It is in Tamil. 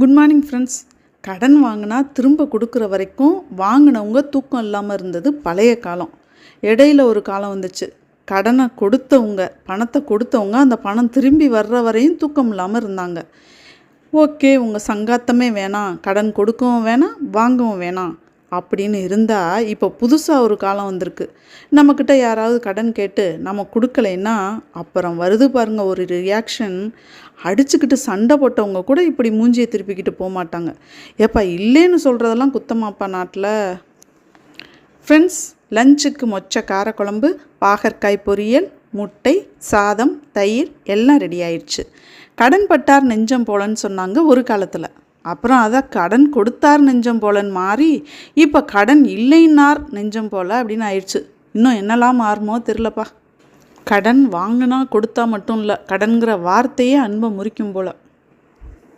Good morning friends. கடன் வாங்கினா திரும்ப கொடுக்குற வரைக்கும் வாங்கினவங்க தூக்கம் இல்லாமல் இருந்தது பழைய காலம். இடையில ஒரு காலம் வந்துச்சு. கடனை கொடுத்தவங்க, பணத்தை கொடுத்தவங்க அந்த பணம் திரும்பி வர்ற வரையும் தூக்கம் இல்லாமல் இருந்தாங்க. ஓகே, உங்கள் சங்காத்தமே வேணாம், கடன் கொடுக்கவும் வேணாம், வாங்கவும் வேணாம் அப்படின்னு இருந்தால் இப்போ புதுசாக ஒரு காலம் வந்திருக்கு. நம்மக்கிட்ட யாராவது கடன் கேட்டு நம்ம கொடுக்கலைன்னா அப்புறம் வருது பாருங்கள் ஒரு ரியாக்ஷன். அடிச்சுக்கிட்டு சண்டை போட்டவங்க கூட இப்படி மூஞ்சியை திருப்பிக்கிட்டு போக மாட்டாங்க. ஏப்பா இல்லைன்னு சொல்கிறதெல்லாம் குத்தமாப்பா நாட்டில். ஃப்ரெண்ட்ஸ், லஞ்சுக்கு மொச்சை காரக்குழம்பு, பாகற்காய் பொரியல், முட்டை, சாதம், தயிர் எல்லாம் ரெடி ஆயிடுச்சு. கடன் பட்டார் நெஞ்சம் போலன்னு சொன்னாங்க ஒரு காலத்தில். அப்புறம் அதை கடன் கொடுத்தார் நெஞ்சம் போலன்னு மாறி இப்போ கடன் இல்லைன்னார் நெஞ்சம் போல அப்படின்னு ஆயிடுச்சு. இன்னும் என்னெல்லாம் மாறுமோ தெரிலப்பா. கடன் வாங்கினா கொடுத்தா மட்டும் இல்லை, கடன்கிற வார்த்தையே அன்பை முறிக்கும் போல்.